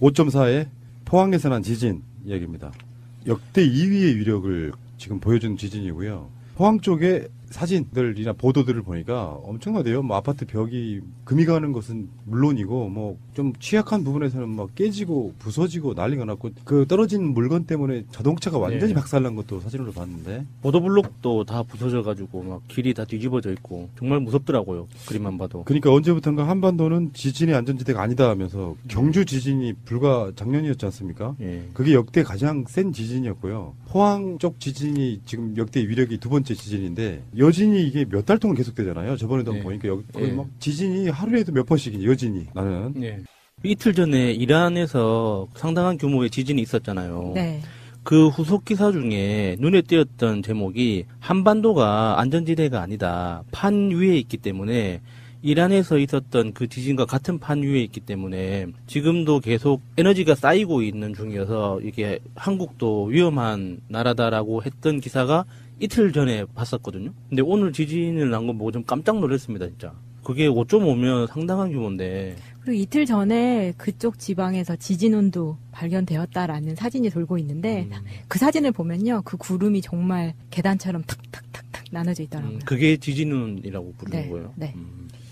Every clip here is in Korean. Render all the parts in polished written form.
5.4의 포항에서 난 지진 이야기입니다. 역대 2위의 위력을 지금 보여준 지진이고요. 포항 쪽에 사진들이나 보도들을 보니까 엄청나대요. 뭐 아파트 벽이 금이 가는 것은 물론이고 뭐 좀 취약한 부분에서는 막 깨지고 부서지고 난리가 났고 그 떨어진 물건 때문에 자동차가 완전히 박살난 것도 사진으로 봤는데 보도블록도 다 부서져가지고 막 길이 다 뒤집어져 있고 정말 무섭더라고요. 그림만 봐도. 그러니까 언제부턴가 한반도는 지진의 안전지대가 아니다 하면서 경주 지진이 불과 작년이었지 않습니까? 예. 그게 역대 가장 센 지진이었고요. 포항 쪽 지진이 지금 역대 위력이 두 번째 지진인데 여진이 이게 몇 달 동안 계속되잖아요. 저번에도 예. 보니까 여기 거의 예. 막 지진이 하루에도 몇 번씩 여진이 나는. 예. 이틀 전에 이란에서 상당한 규모의 지진이 있었잖아요. 네. 그 후속 기사 중에 눈에 띄었던 제목이 한반도가 안전지대가 아니다. 판 위에 있기 때문에 이란에서 있었던 그 지진과 같은 판 위에 있기 때문에 지금도 계속 에너지가 쌓이고 있는 중이어서 이게 한국도 위험한 나라다라고 했던 기사가 이틀 전에 봤었거든요. 근데 오늘 지진을 난 거 보고 좀 깜짝 놀랐습니다, 진짜. 그게 5.5면 상당한 규모인데. 그리고 이틀 전에 그쪽 지방에서 지진운도 발견되었다라는 사진이 돌고 있는데 그 사진을 보면요. 그 구름이 정말 계단처럼 탁탁탁탁 나눠져 있더라고요. 그게 지진운이라고 부르는 네, 거예요. 네.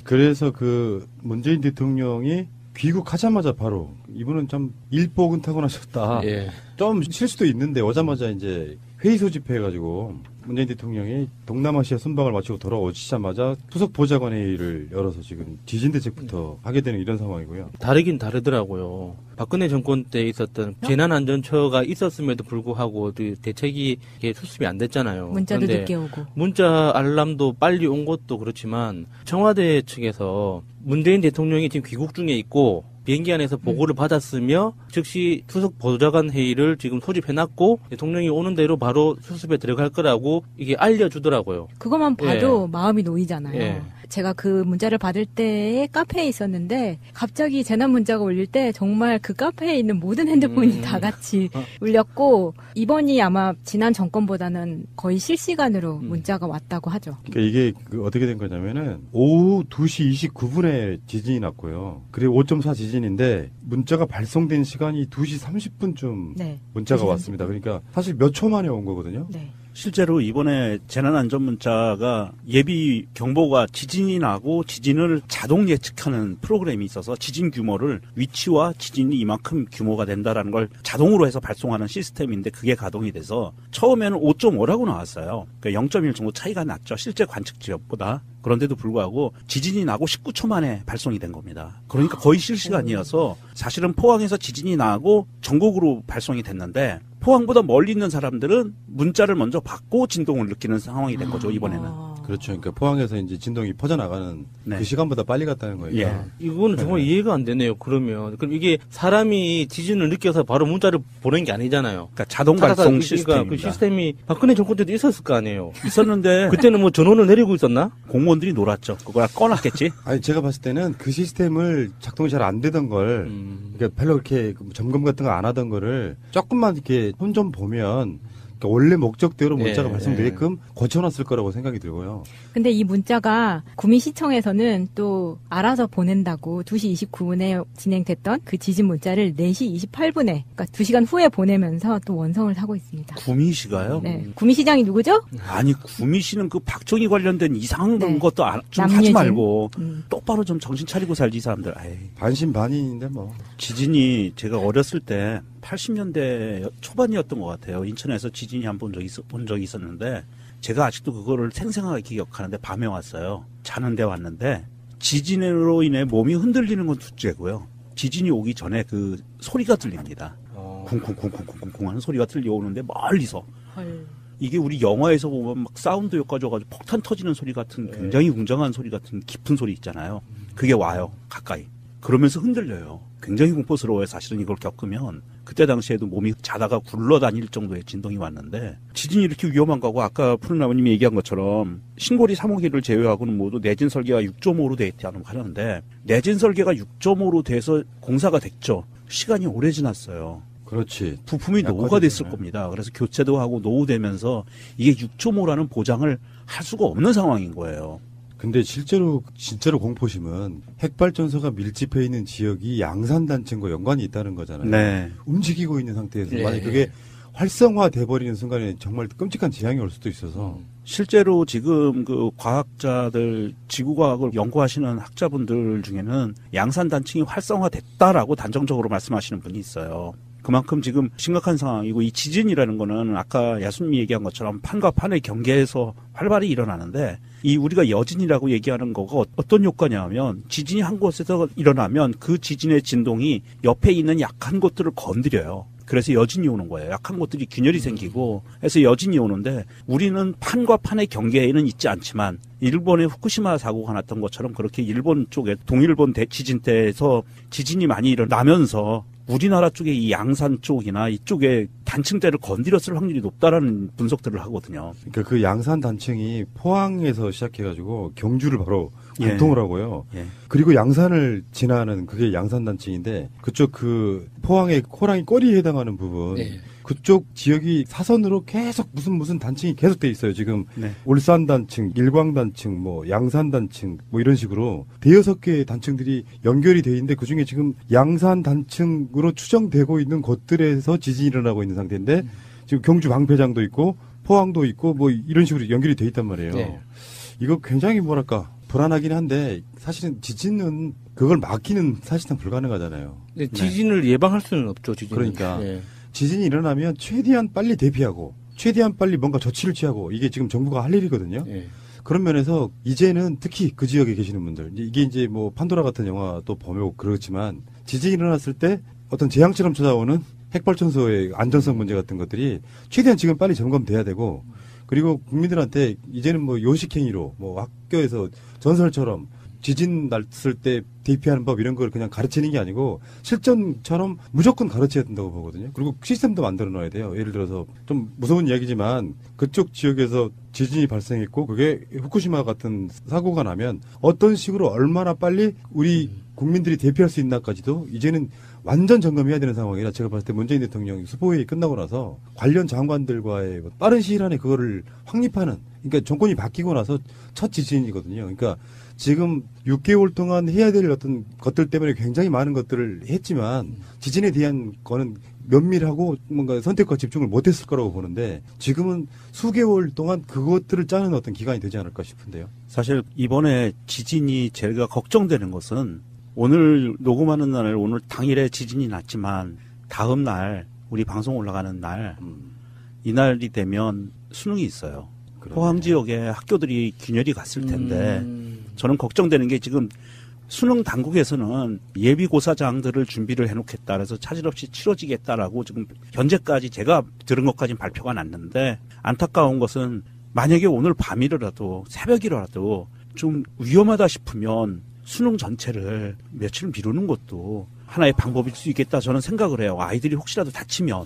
그래서 그 문재인 대통령이 귀국하자마자 바로 이분은 참 일복은 타고나셨다. 예. 좀 실수도 있는데 오자마자 이제 회의 소집해가지고 문재인 대통령이 동남아시아 순방을 마치고 돌아오시자마자 수석 보좌관 회의를 열어서 지금 지진 대책부터 하게 되는 이런 상황이고요. 다르긴 다르더라고요. 박근혜 정권 때 있었던 재난안전처가 있었음에도 불구하고 그 대책이 이게 수습이 안 됐잖아요. 문자도 그런데 늦게 오고. 문자 알람도 빨리 온 것도 그렇지만 청와대 측에서 문재인 대통령이 지금 귀국 중에 있고 비행기 안에서 보고를 받았으며 즉시 수석 보좌관 회의를 지금 소집해놨고 대통령이 오는 대로 바로 수습에 들어갈 거라고 이게 알려주더라고요. 그것만 봐도 마음이 놓이잖아요. 예. 제가 그 문자를 받을 때에 카페에 있었는데 갑자기 재난 문자가 울릴 때 정말 그 카페에 있는 모든 핸드폰이 다 같이 울렸고 이번이 아마 지난 정권보다는 거의 실시간으로 문자가 왔다고 하죠. 그러니까 이게 어떻게 된 거냐면은 오후 2시 29분에 지진이 났고요. 그리고 5.4 지진인데 문자가 발송된 시간이 2시 30분쯤 네. 문자가 2시 30분. 왔습니다. 그러니까 사실 몇 초 만에 온 거거든요. 네. 실제로 이번에 재난안전문자가 예비 경보가 지진이 나고 지진을 자동 예측하는 프로그램이 있어서 지진 규모를 위치와 지진이 이만큼 규모가 된다라는 걸 자동으로 해서 발송하는 시스템인데 그게 가동이 돼서 처음에는 5.5라고 나왔어요. 그러니까 0.1 정도 차이가 났죠. 실제 관측 지역보다. 그런데도 불구하고 지진이 나고 19초 만에 발송이 된 겁니다. 그러니까 거의 실시간이어서 사실은 포항에서 지진이 나고 전국으로 발송이 됐는데 포항보다 멀리 있는 사람들은 문자를 먼저 받고 진동을 느끼는 상황이 된 거죠, 이번에는. 그렇죠. 그러니까 포항에서 이제 진동이 퍼져나가는 네. 그 시간보다 빨리 갔다는 거예요. 예. 이거는 정말 이해가 안 되네요. 그럼 이게 사람이 지진을 느껴서 바로 문자를 보낸 게 아니잖아요. 그러니까 자동 발송 시스템입니다. 그 시스템이 박근혜 정권 때도 있었을 거 아니에요. 있었는데 그때는 뭐 전원을 내리고 있었나? 공무원들이 놀았죠. 그걸 꺼놨겠지. 아니 제가 봤을 때는 그 시스템을 작동이 잘 안 되던 걸 그러니까 별로 그렇게 점검 같은 거 안 하던 거를 조금만 이렇게 손 좀 보면 그러니까 원래 목적대로 문자가 예, 발송되게끔 고쳐놨을 거라고 생각이 들고요. 근데 이 문자가 구미시청에서는 또 알아서 보낸다고 2시 29분에 진행됐던 그 지진 문자를 4시 28분에 그러니까 2시간 후에 보내면서 또 원성을 사고 있습니다. 구미시가요? 네. 구미시장이 누구죠? 아니 구미시는 그 박정희 관련된 이상한 네. 것도 좀 하지 남유진. 말고 똑바로 좀 정신 차리고 살지 이 사람들. 에이. 반신반인인데 뭐. 지진이 제가 어렸을 때 80년대 초반이었던 것 같아요. 인천에서 지진이 한 번 본 적이 있었는데 제가 아직도 그거를 생생하게 기억하는데 밤에 왔어요. 자는데 왔는데 지진으로 인해 몸이 흔들리는 건 둘째고요. 지진이 오기 전에 그 소리가 들립니다. 쿵쿵쿵쿵쿵쿵 하는 소리가 들려오는데 멀리서. 헐. 이게 우리 영화에서 보면 막 사운드 효과 줘가지고 폭탄 터지는 소리 같은 굉장히 웅장한 소리 같은 깊은 소리 있잖아요. 그게 와요. 가까이. 그러면서 흔들려요. 굉장히 공포스러워요. 사실은 이걸 겪으면. 그때 당시에도 몸이 자다가 굴러다닐 정도의 진동이 왔는데 지진이 이렇게 위험한 거고 아까 푸른 아버님이 얘기한 것처럼 신고리 3호기를 제외하고는 모두 내진 설계가 6.5로 돼 있다고 하는데 내진 설계가 6.5로 돼서 공사가 됐죠. 시간이 오래 지났어요. 그렇지. 부품이 노후가 됐을 겁니다. 그래서 교체도 하고 노후되면서 이게 6.5라는 보장을 할 수가 없는 상황인 거예요. 근데 실제로 진짜로 공포심은 핵발전소가 밀집해 있는 지역이 양산단층과 연관이 있다는 거잖아요. 네. 움직이고 있는 상태에서 네. 만약 그게 활성화돼 버리는 순간에 정말 끔찍한 재앙이 올 수도 있어서 실제로 지금 그 과학자들, 지구과학을 연구하시는 학자분들 중에는 양산단층이 활성화됐다라고 단정적으로 말씀하시는 분이 있어요. 그만큼 지금 심각한 상황이고, 이 지진이라는 거는 아까 야수님이 얘기한 것처럼 판과 판의 경계에서 활발히 일어나는데, 이 우리가 여진이라고 얘기하는 거가 어떤 효과냐 하면, 지진이 한 곳에서 일어나면 그 지진의 진동이 옆에 있는 약한 곳들을 건드려요. 그래서 여진이 오는 거예요. 약한 곳들이 균열이 생기고 해서 여진이 오는데, 우리는 판과 판의 경계에는 있지 않지만 일본의 후쿠시마 사고가 났던 것처럼 그렇게 일본 쪽에 동일본 대지진 때에서 지진이 많이 일어나면서 우리나라 쪽에 이 양산 쪽이나 이쪽에 단층대를 건드렸을 확률이 높다라는 분석들을 하거든요. 그러니까 그 양산 단층이 포항에서 시작해가지고 경주를 바로 예. 관통을 하고요. 예. 그리고 양산을 지나는 그게 양산 단층인데 그쪽 그 포항의 호랑이 꼬리에 해당하는 부분 네. 그쪽 지역이 사선으로 계속 무슨 단층이 계속 돼 있어요. 지금 네. 울산 단층, 일광 단층, 뭐 양산 단층, 뭐 이런 식으로 대여섯 개의 단층들이 연결이 돼 있는데 그 중에 지금 양산 단층으로 추정되고 있는 곳들에서 지진이 일어나고 있는 상태인데 지금 경주 방패장도 있고 포항도 있고 뭐 이런 식으로 연결이 돼 있단 말이에요. 네. 이거 굉장히 뭐랄까 불안하긴 한데 사실은 지진은 그걸 막기는 사실상 불가능하잖아요. 네, 지진을 예방할 수는 없죠. 지진. 그러니까. 네. 지진이 일어나면 최대한 빨리 대피하고 최대한 빨리 뭔가 조치를 취하고 이게 지금 정부가 할 일이거든요. 네. 그런 면에서 이제는 특히 그 지역에 계시는 분들 이게 이제 뭐 판도라 같은 영화도 보면 그렇지만 지진이 일어났을 때 어떤 재앙처럼 찾아오는 핵발전소의 안전성 문제 같은 것들이 최대한 지금 빨리 점검돼야 되고 그리고 국민들한테 이제는 뭐 요식행위로 뭐 학교에서 전설처럼 지진 났을 때 대피하는 법 이런 걸 그냥 가르치는 게 아니고 실전처럼 무조건 가르쳐야 된다고 보거든요. 그리고 시스템도 만들어 놔야 돼요. 예를 들어서 좀 무서운 이야기지만 그쪽 지역에서 지진이 발생했고 그게 후쿠시마 같은 사고가 나면 어떤 식으로 얼마나 빨리 우리 국민들이 대피할 수 있나까지도 이제는 완전 점검해야 되는 상황이라 제가 봤을 때 문재인 대통령 수보회의 끝나고 나서 관련 장관들과의 빠른 시일 안에 그거를 확립하는 그러니까 정권이 바뀌고 나서 첫 지진이거든요. 그러니까 지금 6개월 동안 해야 될 어떤 것들 때문에 굉장히 많은 것들을 했지만 지진에 대한 거는 면밀하고 뭔가 선택과 집중을 못했을 거라고 보는데 지금은 수개월 동안 그것들을 짜는 어떤 기간이 되지 않을까 싶은데요. 사실 이번에 지진이 제가 걱정되는 것은 오늘 녹음하는 날 오늘 당일에 지진이 났지만 다음 날 우리 방송 올라가는 날 이날이 되면 수능이 있어요. 그러네. 포항 지역에 학교들이 균열이 갔을 텐데 저는 걱정되는 게 지금 수능 당국에서는 예비고사장들을 준비를 해놓겠다. 그래서 차질 없이 치러지겠다라고 지금 현재까지 제가 들은 것까지는 발표가 났는데 안타까운 것은 만약에 오늘 밤이라도 새벽이라도 좀 위험하다 싶으면 수능 전체를 며칠 미루는 것도 하나의 방법일 수 있겠다 저는 생각을 해요. 아이들이 혹시라도 다치면.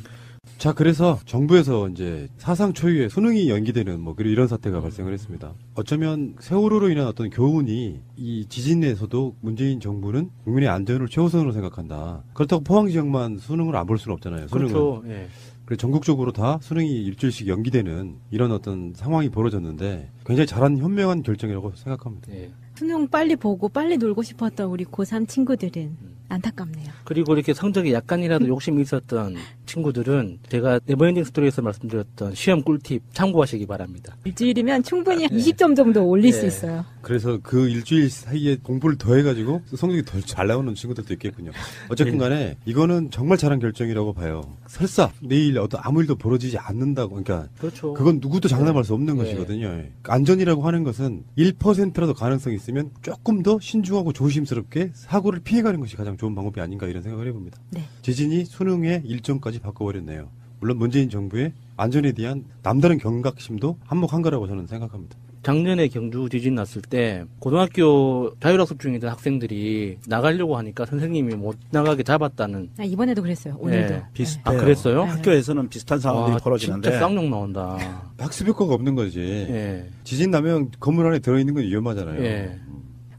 자, 그래서 정부에서 이제 사상 초유의 수능이 연기되는 뭐 이런 사태가 발생을 했습니다. 어쩌면 세월호로 인한 어떤 교훈이 이 지진에서도 문재인 정부는 국민의 안전을 최우선으로 생각한다. 그렇다고 포항 지역만 수능을 안 볼 수는 없잖아요. 수능은. 그렇죠. 예. 그래서 전국적으로 다 수능이 일주일씩 연기되는 이런 어떤 상황이 벌어졌는데 굉장히 잘한 현명한 결정이라고 생각합니다. 예. 수능 빨리 보고 빨리 놀고 싶었던 우리 고3 친구들은 안타깝네요. 그리고 이렇게 성적에 약간이라도 욕심이 있었던 친구들은 제가 네버엔딩 스토리에서 말씀드렸던 시험 꿀팁 참고하시기 바랍니다. 일주일이면 충분히 20점 정도 올릴 수 있어요. 그래서 그 일주일 사이에 공부를 더 해가지고 성적이 더 잘 나오는 친구들도 있겠군요. 어쨌든 간에 이거는 정말 잘한 결정이라고 봐요. 설사 내일 어떤 아무 일도 벌어지지 않는다고 그러니까 그렇죠. 그건 누구도 장담할 수 없는 네. 것이거든요. 안전이라고 하는 것은 1%라도 가능성이 있으면 조금 더 신중하고 조심스럽게 사고를 피해가는 것이 가장 좋은 방법이 아닌가 이런 생각을 해봅니다. 네. 지진이 수능의 일정까지 바꿔버렸네요. 물론 문재인 정부의 안전에 대한 남다른 경각심도 한몫한 거라고 저는 생각합니다. 작년에 경주 지진 났을 때 고등학교 자율학습 중이던 학생들이 나가려고 하니까 선생님이 못 나가게 잡았다는. 이번에도 그랬어요. 오늘도. 네. 비슷해요. 아, 그랬어요? 학교에서는 비슷한 상황들이 벌어지는데 진짜 쌍욕 나온다. 학습 효과가 없는 거지. 예. 지진 나면 건물 안에 들어있는 건 위험하잖아요. 예.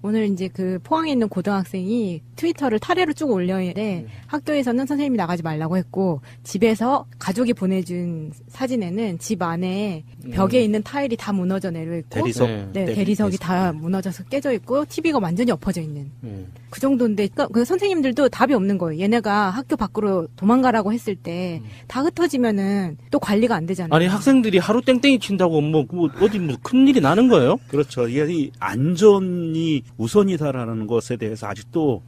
오늘 이제 그 포항에 있는 고등학생이 트위터를 타례로 쭉 올려는데 학교에서는 선생님이 나가지 말라고 했고 집에서 가족이 보내준 사진에는 집 안에 벽에 있는 타일이 다 무너져 내려 있고 대리석. 네, 대리석이 다 무너져서 깨져 있고 TV가 완전히 엎어져 있는 그 정도인데 그 선생님들도 답이 없는 거예요. 얘네가 학교 밖으로 도망가라고 했을 때 다 흩어지면은 또 관리가 안 되잖아요. 아니 학생들이 하루 땡땡이 친다고 뭐 어디 뭐 큰일이 나는 거예요? 그렇죠. 이 안전이 우선이다라는 것에 대해서 아직도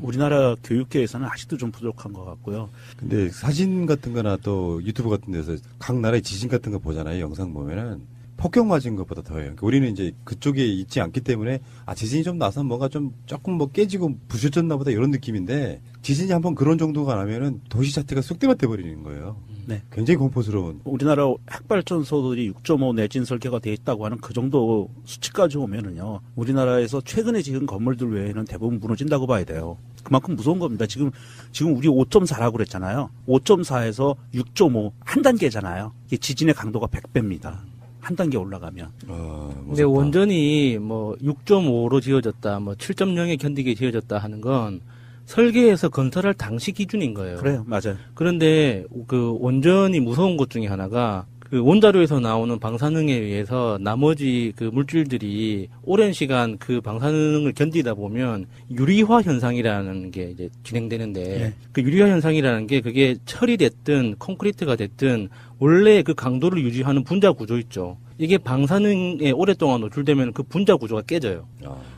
우리나라 교육계에서는 아직도 좀 부족한 것 같고요. 근데 사진 같은 거나 또 유튜브 같은 데서 각 나라의 지진 같은 거 보잖아요. 영상 보면은 폭격 맞은 것보다 더해요. 그러니까 우리는 이제 그쪽에 있지 않기 때문에 지진이 좀 나서 뭔가 좀 조금 뭐 깨지고 부셔졌나 보다 이런 느낌인데 지진이 한번 그런 정도가 나면은 도시 자체가 쑥대밭돼 버리는 거예요. 네. 굉장히 공포스러운. 우리나라 핵발전소들이 6.5 내진 설계가 돼 있다고 하는 그 정도 수치까지 오면은요. 우리나라에서 최근에 지은 건물들 외에는 대부분 무너진다고 봐야 돼요. 그만큼 무서운 겁니다. 지금 우리 5.4라고 그랬잖아요. 5.4에서 6.5 한 단계잖아요. 이게 지진의 강도가 100배입니다. 한 단계 올라가면. 근데 원전이 뭐 6.5로 지어졌다, 뭐 7.0에 견디게 지어졌다 하는 건 설계에서 건설할 당시 기준인 거예요. 그래요, 맞아요. 그런데 그 원전이 무서운 것 중에 하나가 그 원자로에서 나오는 방사능에 의해서 나머지 그 물질들이 오랜 시간 그 방사능을 견디다 보면 유리화 현상이라는 게 이제 진행되는데 네. 그 유리화 현상이라는 게 그게 철이 됐든 콘크리트가 됐든 원래 그 강도를 유지하는 분자 구조 있죠. 이게 방사능에 오랫동안 노출되면 그 분자 구조가 깨져요.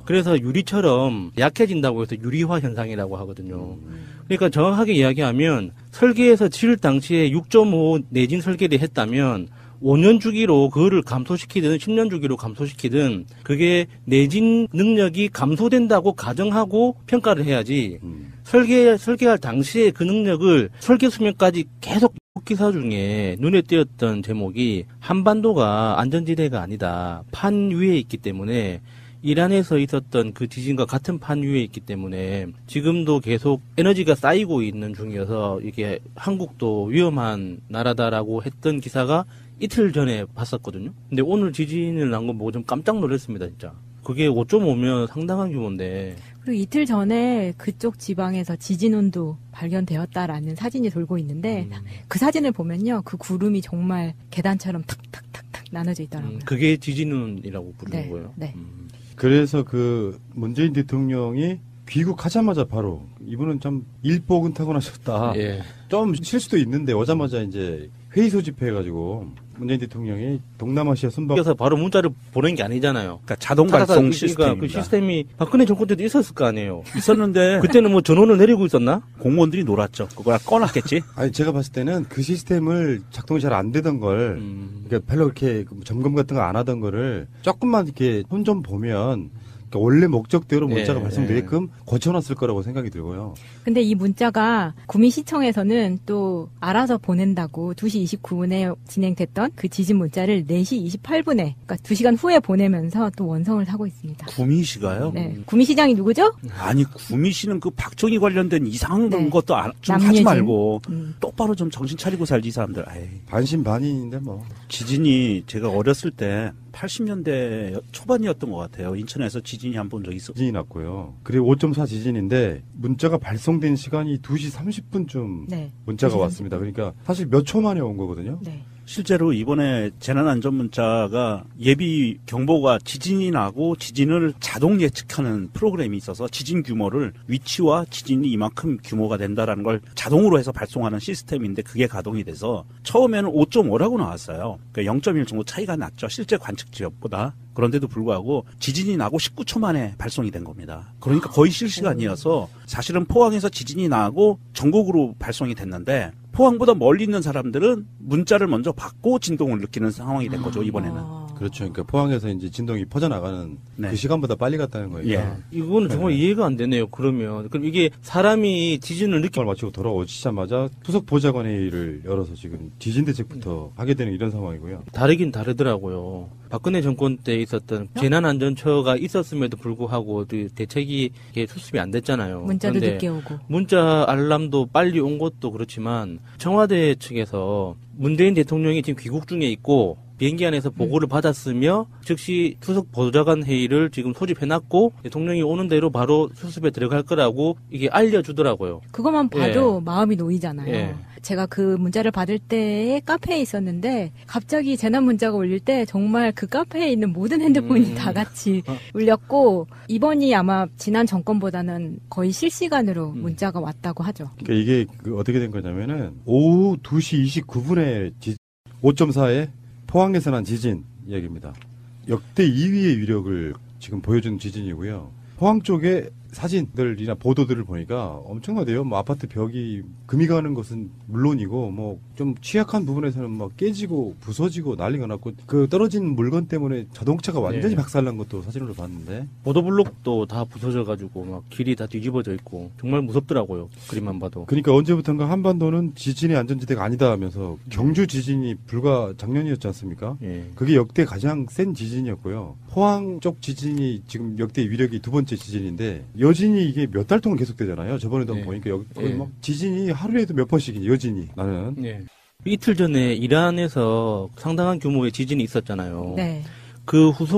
그래서 유리처럼 약해진다고 해서 유리화 현상이라고 하거든요. 그러니까 정확하게 이야기하면 설계에서 지을 당시에 6.5 내진 설계를 했다면 5년 주기로 그거를 감소시키든 10년 주기로 감소시키든 그게 내진 능력이 감소된다고 가정하고 평가를 해야지 설계할 당시에 그 능력을 설계 수명까지 계속 기사 중에 눈에 띄었던 제목이 한반도가 안전지대가 아니다. 판 위에 있기 때문에 이란에서 있었던 그 지진과 같은 판 위에 있기 때문에 지금도 계속 에너지가 쌓이고 있는 중이어서 이게 한국도 위험한 나라다라고 했던 기사가 이틀 전에 봤었거든요. 근데 오늘 지진을 난 거 보고 좀 깜짝 놀랐습니다, 진짜. 그게 5.5면 상당한 규모인데. 그리고 이틀 전에 그쪽 지방에서 지진운도 발견되었다라는 사진이 돌고 있는데 그 사진을 보면요. 그 구름이 정말 계단처럼 탁탁탁탁 나눠져 있더라고요. 그게 지진운이라고 부르는 네, 거예요. 네. 그래서 그 문재인 대통령이 귀국하자마자 바로 이분은 좀 일복은 타고나셨다. 예. 좀 실수도 있는데 오자마자 이제 회의 소집해가지고 문재인 대통령이 동남아시아 순방 그래서 바로 문자를 보낸 게 아니잖아요. 그러니까 자동 발송 시스템입니다. 그 시스템이 박근혜 정권 때도 있었을 거 아니에요. 있었는데 그때는 뭐 전원을 내리고 있었나? 공무원들이 놀았죠. 그걸 꺼놨겠지. 아니 제가 봤을 때는 그 시스템을 작동이 잘 안 되던 걸 그러니까 별로 그렇게 점검 같은 거 안 하던 거를 조금만 이렇게 손 좀 보면 그러니까 원래 목적대로 문자가 예, 발송되게끔 고쳐놨을 거라고 생각이 들고요. 근데 이 문자가 구미시청에서는 또 알아서 보낸다고 2시 29분에 진행됐던 그 지진 문자를 4시 28분에 그러니까 2시간 후에 보내면서 또 원성을 하고 있습니다. 구미시가요? 네. 구미시장이 누구죠? 아니 구미시는 그 박정희 관련된 이상한 네. 것도 좀 하지 남예진. 말고 똑바로 좀 정신 차리고 살지 이 사람들. 에이. 반신반인인데 뭐. 지진이 제가 어렸을 때 80년대 초반이었던 것 같아요. 인천에서 지진이 한 번 적 있었어요. 지진이 났고요. 그리고 5.4 지진인데 문자가 발송된 시간이 2시 30분쯤 네. 문자가 2시 왔습니다. 그러니까 사실 몇 초 만에 온 거거든요. 네. 실제로 이번에 재난안전문자가 예비 경보가 지진이 나고 지진을 자동 예측하는 프로그램이 있어서 지진 규모를 위치와 지진이 이만큼 규모가 된다라는 걸 자동으로 해서 발송하는 시스템인데 그게 가동이 돼서 처음에는 5.5라고 나왔어요. 그러니까 0.1 정도 차이가 났죠. 실제 관측 지역보다. 그런데도 불구하고 지진이 나고 19초 만에 발송이 된 겁니다. 그러니까 거의 실시간이어서 사실은 포항에서 지진이 나고 전국으로 발송이 됐는데 포항보다 멀리 있는 사람들은 문자를 먼저 받고 진동을 느끼는 상황이 된 거죠, 이번에는. 그렇죠. 그러니까 포항에서 이제 진동이 퍼져나가는 네. 그 시간보다 빨리 갔다는 거예요. 예. 이거는 정말 이해가 안 되네요. 그러면 그럼 이게 사람이 지진을 느끼 을 마치고 돌아오시자마자 수석 보좌관회의를 열어서 지금 지진 대책부터 하게 되는 이런 상황이고요. 다르긴 다르더라고요. 박근혜 정권 때 있었던 재난안전처가 있었음에도 불구하고 그 대책이 이게 수습이 안 됐잖아요. 문자도 그런데 늦게 오고. 문자 알람도 빨리 온 것도 그렇지만 청와대 측에서 문재인 대통령이 지금 귀국 중에 있고 비행기 안에서 보고를 받았으며 즉시 수석 보좌관 회의를 지금 소집해놨고 대통령이 오는 대로 바로 수습에 들어갈 거라고 이게 알려주더라고요. 그것만 봐도 마음이 놓이잖아요. 예. 제가 그 문자를 받을 때에 카페에 있었는데 갑자기 재난 문자가 울릴 때 정말 그 카페에 있는 모든 핸드폰이 다 같이 울렸고 이번이 아마 지난 정권보다는 거의 실시간으로 문자가 왔다고 하죠. 그러니까 이게 어떻게 된 거냐면은 오후 2시 29분에 5.4의 포항에서 난 지진 이야기입니다. 역대 2위의 위력을 지금 보여준 지진이고요. 포항 쪽에 사진들이나 보도들을 보니까 엄청나대요. 뭐 아파트 벽이 금이 가는 것은 물론이고 뭐 좀 취약한 부분에서는 막 깨지고 부서지고 난리가 났고 그 떨어진 물건 때문에 자동차가 완전히 네. 박살난 것도 사진으로 봤는데 보도블록도 다 부서져가지고 막 길이 다 뒤집어져 있고 정말 무섭더라고요. 그림만 봐도. 그러니까 언제부턴가 한반도는 지진의 안전지대가 아니다 하면서 경주 지진이 불과 작년이었지 않습니까? 예. 그게 역대 가장 센 지진이었고요. 포항 쪽 지진이 지금 역대 위력이 두 번째 지진인데 여진이 이게 몇 달 동안 계속되잖아요. 저번에도 네. 보니까 여기 예. 막 지진이 하루에도 몇 번씩 여진이 나는 예. 이틀 전에 이란에서 상당한 규모의 지진이 있었잖아요. 네. 그 후속